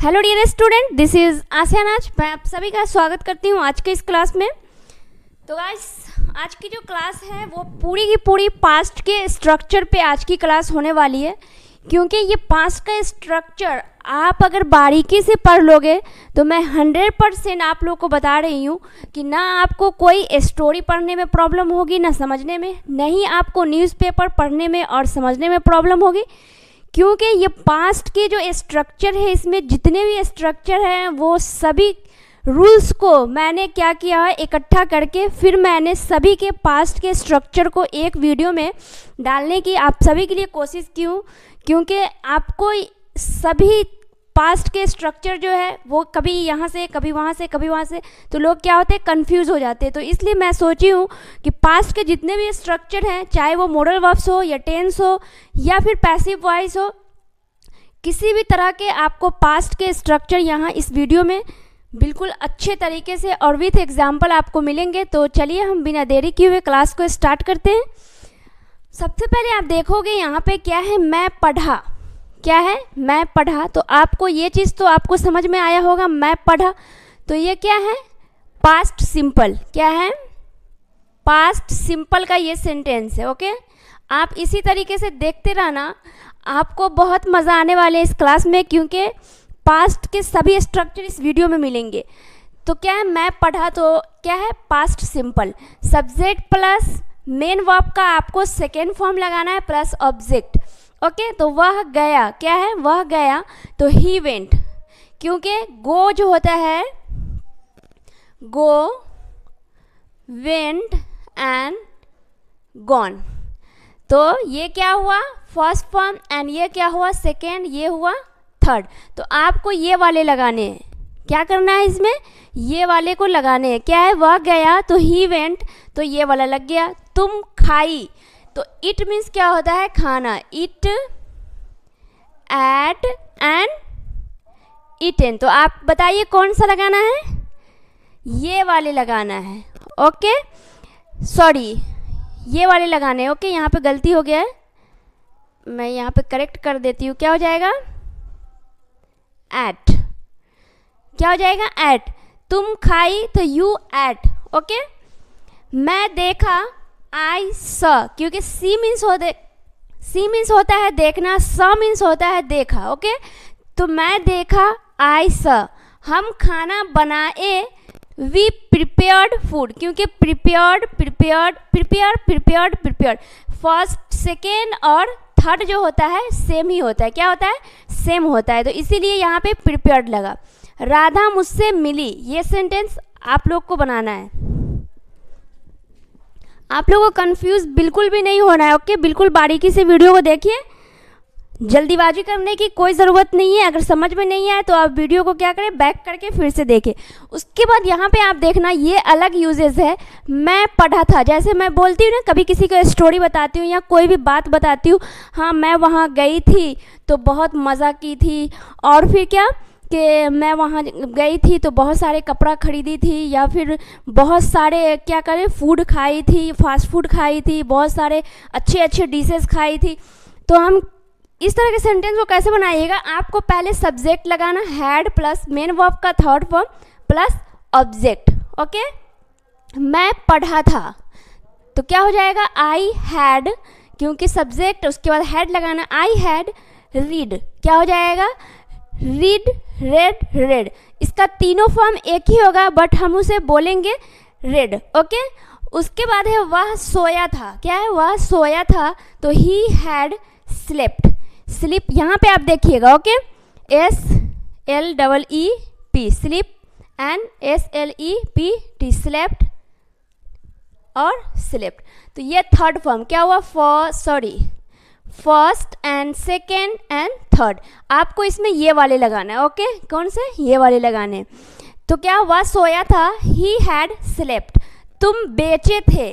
Hello dear student, this is Asiya Naaz. मैं आप सभी का स्वागत करती हूँ आज के इस क्लास में। तो गाइस, आज की जो क्लास है वो पूरी की पूरी पास्ट के स्ट्रक्चर पे आज की क्लास होने वाली है, क्योंकि ये पास्ट का स्ट्रक्चर आप अगर बारीकी से पढ़ लोगे तो मैं 100% आप लोग को बता रही हूँ कि ना आपको कोई स्टोरी पढ़ने में प्रॉब्लम होगी, ना समझने में, नहीं आपको न्यूज़पेपर पढ़ने में और समझने में प्रॉब्लम होगी, क्योंकि ये पास्ट के जो स्ट्रक्चर है, इसमें जितने भी स्ट्रक्चर हैं वो सभी रूल्स को मैंने क्या किया है इकट्ठा करके फिर मैंने सभी के पास्ट के स्ट्रक्चर को एक वीडियो में डालने की आप सभी के लिए कोशिश की हूँ, क्योंकि आपको सभी पास्ट के स्ट्रक्चर जो है वो कभी यहाँ से कभी वहाँ से कभी वहाँ से, तो लोग क्या होते हैं कंफ्यूज हो जाते हैं। तो इसलिए मैं सोची हूँ कि पास्ट के जितने भी स्ट्रक्चर हैं, चाहे वो मॉडल वर्ब्स हो या टेंस हो या फिर पैसिव वॉइस हो, किसी भी तरह के आपको पास्ट के स्ट्रक्चर यहाँ इस वीडियो में बिल्कुल अच्छे तरीके से और विथ एग्जाम्पल आपको मिलेंगे। तो चलिए हम बिना देरी किए हुए क्लास को स्टार्ट करते हैं। सबसे पहले आप देखोगे यहाँ पे क्या है, मैं पढ़ा। क्या है? मैं पढ़ा। तो आपको ये चीज़ तो आपको समझ में आया होगा, मैं पढ़ा। तो ये क्या है? Past simple. क्या है? पास्ट सिंपल का ये सेंटेंस है। ओके, आप इसी तरीके से देखते रहना, आपको बहुत मज़ा आने वाले है इस क्लास में, क्योंकि पास्ट के सभी स्ट्रक्चर इस वीडियो में मिलेंगे। तो क्या है? मैं पढ़ा। तो क्या है? Past simple. Subject plus main verb का आपको सेकेंड फॉर्म लगाना है प्लस ऑब्जेक्ट। ओके, तो वह गया। क्या है? वह गया। तो ही वेंट, क्योंकि गो जो होता है, गो, वेंट एंड गॉन, तो ये क्या हुआ? First form. एंड ये क्या हुआ? सेकेंड। ये हुआ थर्ड। तो आपको ये वाले लगाने हैं। क्या करना है इसमें? ये वाले को लगाने हैं। क्या है? वह गया। तो ही वेंट, तो ये वाला लग गया। तुम खाई। तो इट मीन्स क्या होता है? खाना। Eat, ate and eaten. तो आप बताइए कौन सा लगाना है? ये वाले लगाना है। ओके, सॉरी, ये वाले लगाने हैं। ओके, यहाँ पे गलती हो गया है, मैं यहाँ पे करेक्ट कर देती हूँ। क्या हो जाएगा? एट। क्या हो जाएगा? एट। तुम खाई, तो यू एट। ओके, मैं देखा, आई स, क्योंकि सी मीन्स होता है देखना, स मीन्स होता है देखा। ओके, तो मैं देखा, आई स। हम खाना बनाए, वी प्रिपेयर्ड फूड, क्योंकि प्रिपेयर्ड फर्स्ट सेकेंड और थर्ड जो होता है सेम ही होता है। क्या होता है? सेम होता है। तो इसीलिए यहाँ पे प्रिपेयर्ड लगा। राधा मुझसे मिली, ये सेंटेंस आप लोग को बनाना है। आप लोगों को कंफ्यूज बिल्कुल भी नहीं होना है। ओके, बिल्कुल बारीकी से वीडियो को देखिए, जल्दीबाजी करने की कोई ज़रूरत नहीं है। अगर समझ में नहीं आए तो आप वीडियो को क्या करें, बैक करके फिर से देखें। उसके बाद यहाँ पे आप देखना, ये अलग यूजेस है। मैं पढ़ा था, जैसे मैं बोलती हूँ ना, कभी किसी को स्टोरी बताती हूँ या कोई भी बात बताती हूँ, हाँ मैं वहाँ गई थी तो बहुत मज़ा की थी, और फिर क्या कि मैं वहाँ गई थी तो बहुत सारे कपड़ा खरीदी थी, या फिर बहुत सारे क्या करें फूड खाई थी, फास्ट फूड खाई थी, बहुत सारे अच्छे अच्छे डिशेस खाई थी। तो हम इस तरह के सेंटेंस को कैसे बनाइएगा? आपको पहले सब्जेक्ट लगाना, हैड प्लस मेन वर्ब का third form plus object. Okay, मैं पढ़ा था, तो क्या हो जाएगा? आई हैड, क्योंकि सब्जेक्ट, उसके बाद हैड लगाना। I had read. क्या हो जाएगा? Read, red, red. इसका तीनों फॉर्म एक ही होगा, बट हम उसे बोलेंगे रेड। ओके, उसके बाद है वह सोया था। क्या है? वह सोया था। तो ही हैड स्लेप्ट। स्लीप यहाँ पे आप देखिएगा। Okay, SLEEP, sleep, and SLEPT, slept और स्लेप्ट। तो ये थर्ड फॉर्म क्या हुआ? First and second and third. आपको इसमें ये वाले लगाना है। ओके, कौन से? ये वाले लगाने। तो क्या हुआ? सोया था, ही हैड स्लेप्ट। तुम बेचे थे,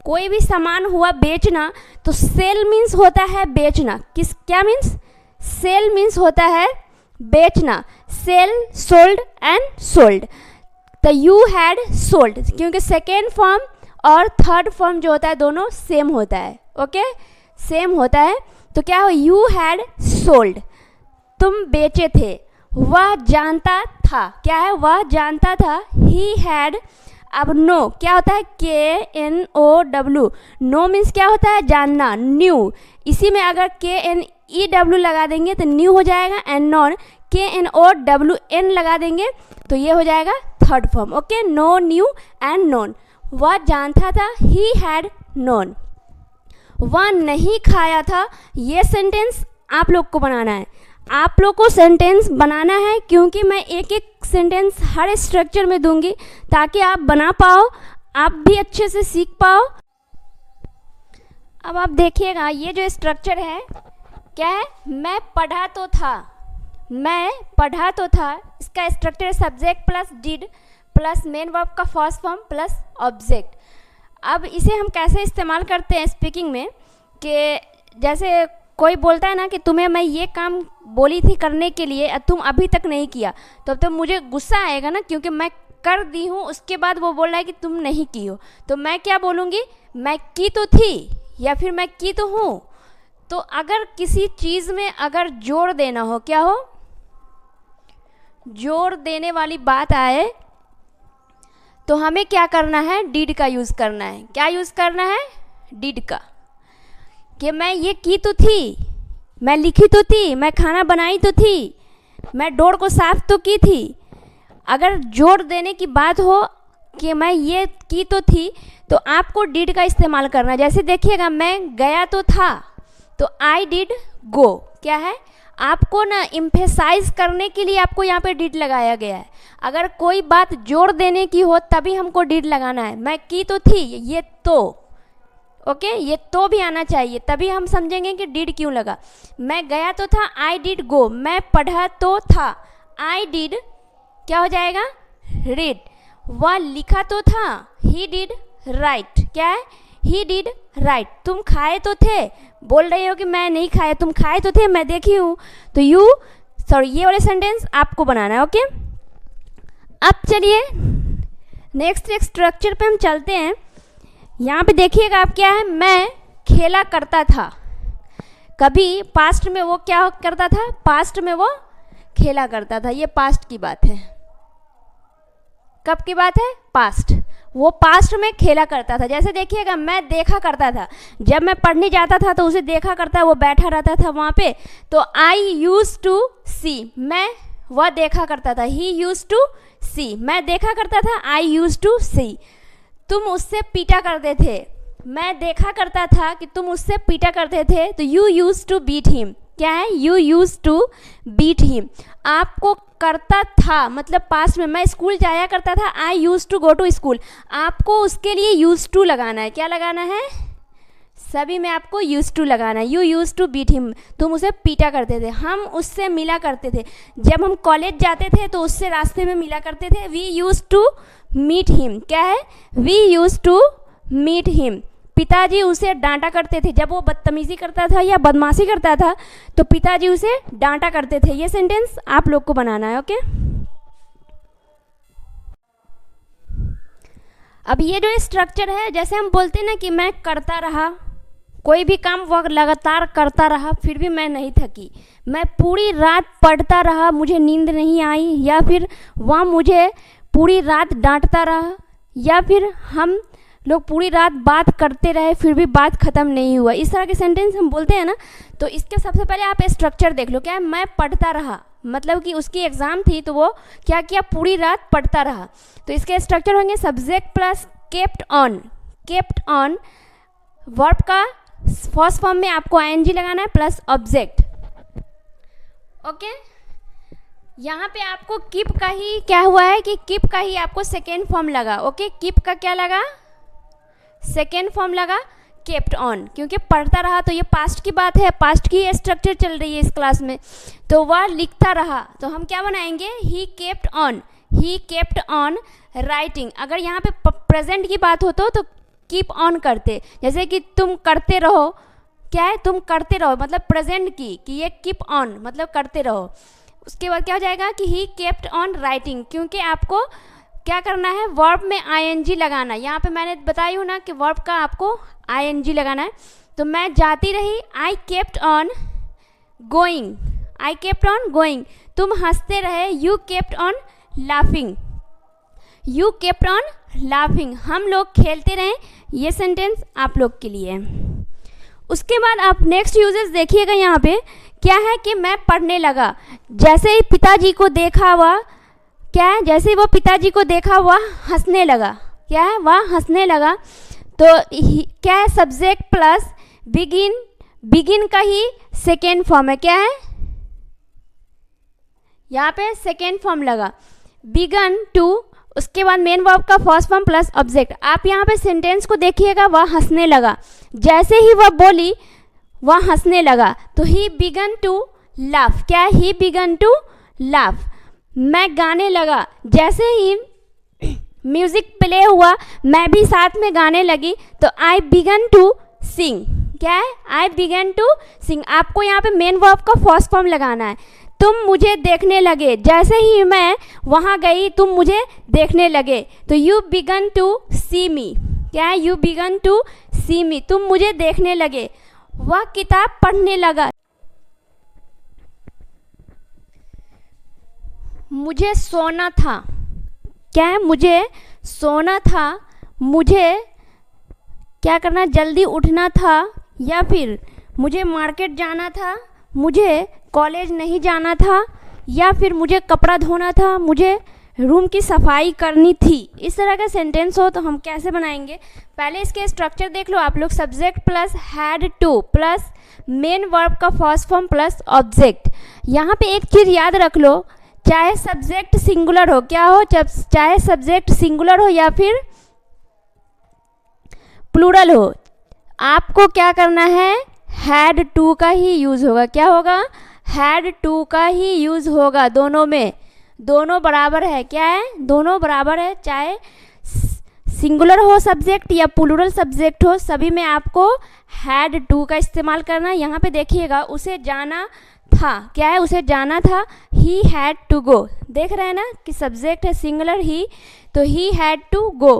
कोई भी सामान हुआ बेचना, तो सेल मीन्स होता है बेचना। क्या मीन्स? सेल मीन्स होता है बेचना। Sell, sold and sold. So you had sold, क्योंकि सेकेंड फॉर्म और थर्ड फॉर्म जो होता है दोनों सेम होता है। ओके, सेम होता है। तो क्या हो? यू हैड सोल्ड, तुम बेचे थे। वह जानता था, क्या है, वह जानता था। ही हैड, अब नो क्या होता है, KNOW, नो मीन्स क्या होता है, जानना, न्यू। इसी में अगर KNEW लगा देंगे तो न्यू हो जाएगा, एंड नॉन KNOWN लगा देंगे तो ये हो जाएगा third form. Okay, know, knew and known. वह जानता था, ही हैड नोन। वह नहीं खाया था, ये सेंटेंस आप लोग को बनाना है। आप लोग को सेंटेंस बनाना है क्योंकि मैं एक एक सेंटेंस हर स्ट्रक्चर में दूंगी ताकि आप बना पाओ, आप भी अच्छे से सीख पाओ। अब आप देखिएगा ये जो स्ट्रक्चर है क्या है, मैं पढ़ा तो था, मैं पढ़ा तो था। इसका structure subject plus did plus main verb का फर्स्ट फॉर्म प्लस ऑब्जेक्ट। अब इसे हम कैसे इस्तेमाल करते हैं स्पीकिंग में, कि जैसे कोई बोलता है ना कि तुम्हें मैं ये काम बोली थी करने के लिए, तुम अभी तक नहीं किया, तो मुझे गुस्सा आएगा ना, क्योंकि मैं कर दी हूँ, उसके बाद वो बोल रहा है कि तुम नहीं की हो। तो मैं क्या बोलूँगी, मैं की तो थी या फिर मैं की तो हूँ। तो अगर किसी चीज़ में अगर जोर देना हो, क्या हो, जोर देने वाली बात आए, तो हमें क्या करना है, डिड का यूज़ करना है। क्या यूज़ करना है, डिड का, कि मैं ये की तो थी, मैं लिखी तो थी, मैं खाना बनाई तो थी, मैं डोर को साफ तो की थी। अगर जोर देने की बात हो कि मैं ये की तो थी, तो आपको डिड का इस्तेमाल करना है। जैसे देखिएगा, मैं गया तो था, तो आई डिड गो, क्या है, आपको ना इम्फेसाइज करने के लिए आपको यहाँ पे डिड लगाया गया है। अगर कोई बात जोर देने की हो तभी हमको डिड लगाना है। मैं की तो थी, ये तो, ओके, ये तो भी आना चाहिए, तभी हम समझेंगे कि डिड क्यों लगा। मैं गया तो था, आई डिड गो। मैं पढ़ा तो था, आई डिड क्या हो जाएगा, रीड। वह लिखा तो था, ही डिड राइट, क्या है, ही डिड राइट। तुम खाए तो थे, बोल रहे हो कि मैं नहीं खाया, तुम खाए तो थे, मैं देखी हूँ। तो ये वाले सेंटेंस आपको बनाना है। ओके, अब चलिए नेक्स्ट एक स्ट्रक्चर पे हम चलते हैं। यहाँ पे देखिएगा आप, क्या है, मैं खेला करता था। कभी पास्ट में वो क्या करता था, पास्ट में वो खेला करता था। ये पास्ट की बात है। कब की बात है, पास्ट। वो पास्ट में खेला करता था। जैसे देखिएगा, मैं देखा करता था, जब मैं पढ़ने जाता था तो उसे देखा करता, वो बैठा रहता था वहाँ पे, तो आई यूज टू सी, मैं वह देखा करता था, ही यूज टू सी, मैं देखा करता था, आई यूज टू सी। तुम उससे पीटा करते थे, मैं देखा करता था कि तुम उससे पीटा करते थे, तो you use to beat him, क्या है, you use to beat him. आपको करता था मतलब पास्ट में, मैं स्कूल जाया करता था, I use to go to school. आपको उसके लिए यूज टू लगाना है। क्या लगाना है, सभी में आपको यूज टू लगाना है। You use to beat him, तुम उसे पीटा करते थे, हम उससे मिला करते थे। जब हम कॉलेज जाते थे तो उससे रास्ते में मिला करते थे, we use to meet him, क्या है, we use to meet him. पिताजी उसे डांटा करते थे, जब वो बदतमीजी करता था या बदमाशी करता था तो पिताजी उसे डांटा करते थे। ये सेंटेंस आप लोग को बनाना है। ओके, अब ये जो स्ट्रक्चर है, जैसे हम बोलते हैं ना कि मैं करता रहा, कोई भी काम वो लगातार करता रहा फिर भी मैं नहीं थकी, मैं पूरी रात पढ़ता रहा, मुझे नींद नहीं आई, या फिर वह मुझे पूरी रात डांटता रहा, या फिर हम लोग पूरी रात बात करते रहे फिर भी बात ख़त्म नहीं हुआ। इस तरह के सेंटेंस हम बोलते हैं ना। तो इसके सबसे पहले आप स्ट्रक्चर देख लो, क्या है, मैं पढ़ता रहा, मतलब कि उसकी एग्ज़ाम थी तो वो क्या किया, पूरी रात पढ़ता रहा। तो इसके स्ट्रक्चर होंगे subject plus kept on. Kept on verb का फर्स्ट फॉर्म में आपको ING लगाना है प्लस ऑब्जेक्ट। ओके, यहाँ पे आपको कीप का ही क्या हुआ है कि कीप का ही आपको सेकेंड फॉर्म लगा। ओके, कीप का क्या लगा, सेकेंड फॉर्म लगा केप्ट ऑन, क्योंकि पढ़ता रहा तो ये पास्ट की बात है, पास्ट की स्ट्रक्चर चल रही है इस क्लास में। तो वह लिखता रहा, तो हम क्या बनाएंगे, he kept on, he kept on writing. अगर यहाँ पे प्रेजेंट की बात हो तो कीप ऑन करते, जैसे कि तुम करते रहो, क्या है, तुम करते रहो, मतलब प्रेजेंट की, कि ये कीप ऑन मतलब करते रहो। उसके बाद क्या हो जाएगा कि ही केप्ट ऑन राइटिंग, क्योंकि आपको क्या करना है, वर्ब में ING लगाना। यहाँ पे मैंने बताई हूँ ना कि वर्ब का आपको ING लगाना है। तो मैं जाती रही, I kept on going, I kept on going, तुम हंसते रहे, you kept on laughing, you kept on laughing, हम लोग खेलते रहे, ये सेंटेंस आप लोग के लिए है। उसके बाद आप नेक्स्ट यूजेस देखिएगा, यहाँ पे क्या है कि मैं पढ़ने लगा, जैसे ही पिताजी को देखा हुआ, क्या है, जैसे ही वो पिताजी को देखा हुआ हंसने लगा, क्या है, वह हंसने लगा। तो क्या है, सब्जेक्ट प्लस बिगिन, बिगिन का ही सेकेंड फॉर्म है, क्या है, यहाँ पे सेकेंड फॉर्म लगा, बिगन टू, उसके बाद मेन वर्ब का फर्स्ट फॉर्म प्लस ऑब्जेक्ट। आप यहाँ पे सेंटेंस को देखिएगा, वह हंसने लगा, जैसे ही वह बोली वह हंसने लगा, तो ही बिगन टू लाफ, क्या है, ही बिगन टू लाफ। मैं गाने लगा, जैसे ही म्यूजिक प्ले हुआ मैं भी साथ में गाने लगी, तो आई बिगन टू सिंग, क्या है, आई बिगन टू सिंग। आपको यहाँ पे मेन वर्ब का फर्स्ट फॉर्म लगाना है। तुम मुझे देखने लगे, जैसे ही मैं वहाँ गई तुम मुझे देखने लगे, तो यू बिगन टू सी मी, क्या है, यू बिगन टू सी मी, तुम मुझे देखने लगे। वह किताब पढ़ने लगा, मुझे सोना था, क्या है, मुझे सोना था, मुझे क्या करना, जल्दी उठना था, या फिर मुझे मार्केट जाना था, मुझे कॉलेज नहीं जाना था, या फिर मुझे कपड़ा धोना था, मुझे रूम की सफाई करनी थी। इस तरह का सेंटेंस हो तो हम कैसे बनाएंगे, पहले इसके स्ट्रक्चर देख लो आप लोग। Subject plus had two plus main verb का फर्स्ट फॉर्म प्लस ऑब्जेक्ट। यहाँ पे एक चीज़ याद रख लो, चाहे सब्जेक्ट सिंगुलर हो, क्या हो, चाहे सब्जेक्ट सिंगुलर हो या फिर प्लूरल हो, आपको क्या करना है, हैड टू का ही यूज़ होगा, क्या होगा, हैड टू का ही यूज़ होगा। दोनों में, दोनों बराबर है, क्या है, दोनों बराबर है, चाहे सिंगुलर हो सब्जेक्ट या प्लूरल सब्जेक्ट हो, सभी में आपको हैड टू का इस्तेमाल करना। यहाँ पे देखिएगा, उसे जाना था, क्या है, उसे जाना था, ही हैड टू गो, देख रहे हैं ना कि सब्जेक्ट है सिंगुलर ही, तो ही हैड टू गो।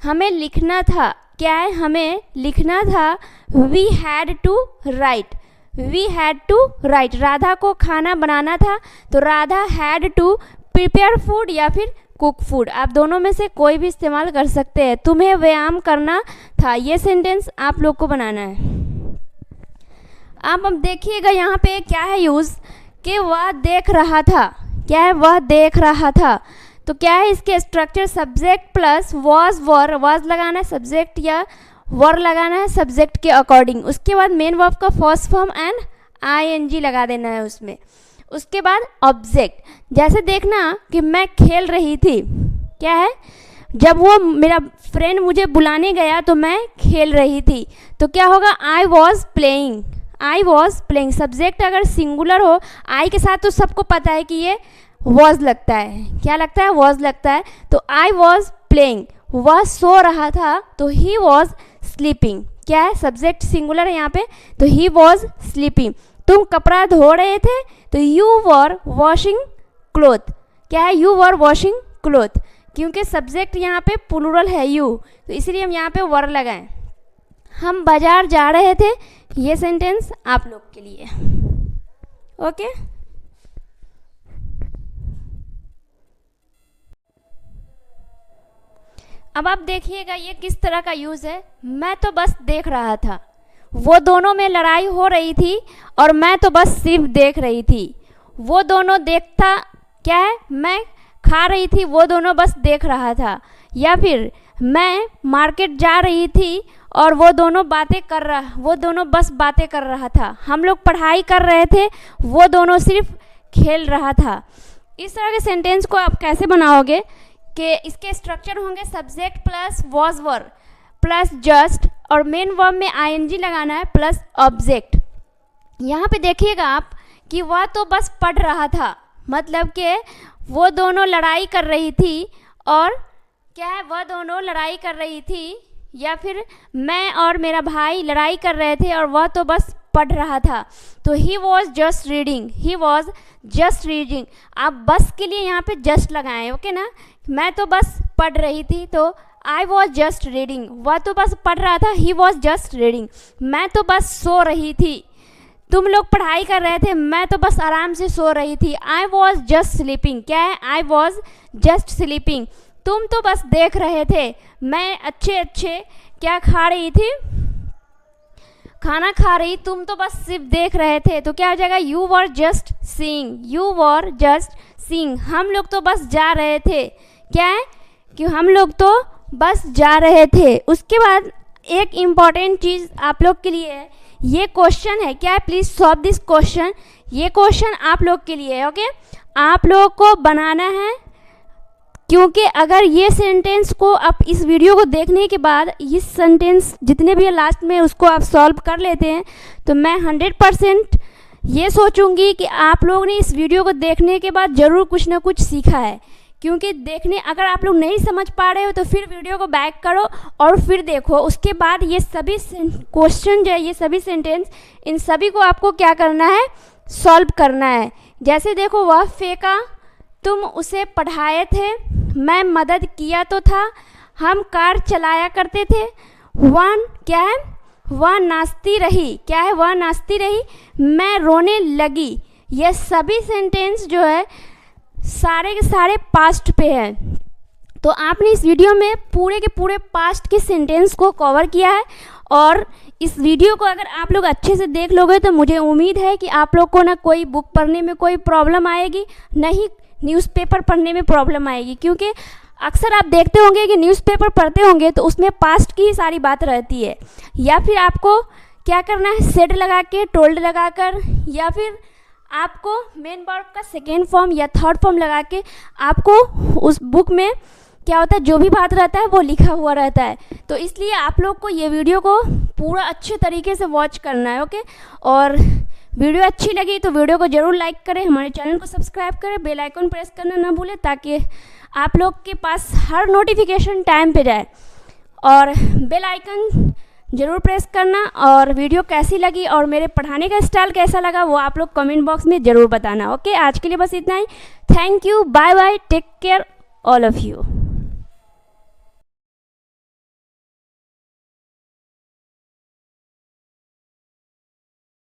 हमें लिखना था, क्या है, हमें लिखना था, we had to write, we had to write. Radha को खाना बनाना था, तो Radha had to prepare food या फिर कुक फूड, आप दोनों में से कोई भी इस्तेमाल कर सकते हैं। तुम्हें व्यायाम करना था, ये सेंटेंस आप लोग को बनाना है। अब देखिएगा यहाँ पे क्या है यूज़, कि वह देख रहा था, क्या है, वह देख रहा था, तो क्या है, इसके structure subject plus was were, was लगाना है सब्जेक्ट या वर लगाना है सब्जेक्ट के अकॉर्डिंग। उसके बाद मेन वर्ब का फर्स्ट फॉर्म एंड आईएनजी लगा देना है उसमें। उसके बाद ऑब्जेक्ट, जैसे देखना कि मैं खेल रही थी, क्या है, जब वो मेरा फ्रेंड मुझे बुलाने गया तो मैं खेल रही थी, तो क्या होगा, I was playing, I was playing. Subject अगर सिंगुलर हो आई के साथ तो सबको पता है कि ये वॉज लगता है, क्या लगता है, वॉज लगता है, तो आई वॉज प्लेइंग। वह सो रहा था, तो ही वॉज स्लीपिंग, क्या है, सब्जेक्ट सिंगुलर है यहाँ पे, तो ही वॉज स्लीपिंग। तुम कपड़ा धो रहे थे, तो यू वर वॉशिंग क्लोथ, क्या है, यू वर वॉशिंग क्लोथ, क्योंकि सब्जेक्ट यहाँ पे प्लूरल है यू, तो इसलिए हम यहाँ पे वर लगाएं। हम बाजार जा रहे थे, ये सेंटेंस आप लोग के लिए, ओके। अब आप देखिएगा ये किस तरह का यूज़ है। मैं तो बस देख रहा था, वो दोनों में लड़ाई हो रही थी और मैं तो बस सिर्फ देख रही थी। वो दोनों देखता, क्या है, मैं खा रही थी, वो दोनों बस देख रहा था। या फिर मैं मार्केट जा रही थी और वो दोनों बस बातें कर रहा था। हम लोग पढ़ाई कर रहे थे, वो दोनों सिर्फ खेल रहा था। इस तरह के सेंटेंस को आप कैसे बनाओगे कि इसके स्ट्रक्चर होंगे subject plus was were plus just, और मेन वर्ब में आईएनजी लगाना है प्लस ऑब्जेक्ट। यहाँ पे देखिएगा आप कि वह तो बस पढ़ रहा था, मतलब कि वो दोनों लड़ाई कर रही थी, और क्या है, वह दोनों लड़ाई कर रही थी, या फिर मैं और मेरा भाई लड़ाई कर रहे थे और वह तो बस पढ़ रहा था, तो he was just reading, he was just reading. आप बस के लिए यहाँ पे जस्ट लगाएं, ओके ना। मैं तो बस पढ़ रही थी, तो आई वॉज जस्ट रीडिंग, वह तो बस पढ़ रहा था, ही वॉज जस्ट रीडिंग। मैं तो बस सो रही थी, तुम लोग पढ़ाई कर रहे थे, मैं तो बस आराम से सो रही थी। आई वॉज जस्ट स्लीपिंग, क्या है, आई वॉज जस्ट स्लीपिंग। तुम तो बस देख रहे थे, मैं अच्छे अच्छे क्या खा रही थी, खाना खा रही, तुम तो बस सिर्फ देख रहे थे। तो क्या हो जाएगा, you were just seeing, you were just seeing. हम लोग तो बस जा रहे थे, क्या है कि हम लोग तो बस जा रहे थे। उसके बाद एक इम्पॉर्टेंट चीज़ आप लोग के लिए है, ये क्वेश्चन है, क्या है, प्लीज़ सॉल्व दिस क्वेश्चन। ये क्वेश्चन आप लोग के लिए है, ओके, आप लोग को बनाना है, क्योंकि अगर ये सेंटेंस को आप इस वीडियो को देखने के बाद इस सेंटेंस जितने भी लास्ट में उसको आप सॉल्व कर लेते हैं, तो मैं 100% ये सोचूंगी कि आप लोग ने इस वीडियो को देखने के बाद ज़रूर कुछ ना कुछ सीखा है। क्योंकि देखने, अगर आप लोग नहीं समझ पा रहे हो तो फिर वीडियो को बैक करो और फिर देखो। उसके बाद ये सभी क्वेश्चन जो है, ये सभी सेंटेंस, इन सभी को आपको क्या करना है, सॉल्व करना है। जैसे देखो, वह फेंका, तुम उसे पढ़ाए थे, मैं मदद किया तो था, हम कार चलाया करते थे, वह क्या है, वह नाचती रही, क्या है, वह नाचती रही, मैं रोने लगी। ये सभी सेंटेंस जो है सारे के सारे पास्ट पे हैं। तो आपने इस वीडियो में पूरे के पूरे पास्ट के सेंटेंस को कवर किया है, और इस वीडियो को अगर आप लोग अच्छे से देख लोगे तो मुझे उम्मीद है कि आप लोग को ना कोई बुक पढ़ने में कोई प्रॉब्लम आएगी, ना ही न्यूज़पेपर पढ़ने में प्रॉब्लम आएगी। क्योंकि अक्सर आप देखते होंगे कि न्यूज़पेपर पढ़ते होंगे तो उसमें पास्ट की ही सारी बात रहती है, या फिर आपको क्या करना है, सेड लगा के, टोल्ड लगा कर, या फिर आपको मेन वर्ब का सेकेंड फॉर्म या थर्ड फॉर्म लगा के आपको उस बुक में क्या होता है, जो भी बात रहता है वो लिखा हुआ रहता है। तो इसलिए आप लोग को ये वीडियो को पूरा अच्छे तरीके से वॉच करना है, ओके। और वीडियो अच्छी लगी तो वीडियो को ज़रूर लाइक करें, हमारे चैनल को सब्सक्राइब करें, बेल आइकन प्रेस करना ना भूलें, ताकि आप लोग के पास हर नोटिफिकेशन टाइम पे जाए। और बेल आइकन ज़रूर प्रेस करना। और वीडियो कैसी लगी और मेरे पढ़ाने का स्टाइल कैसा लगा वो आप लोग कमेंट बॉक्स में ज़रूर बताना, ओके। आज के लिए बस इतना ही। Thank you, bye bye, take care all of you.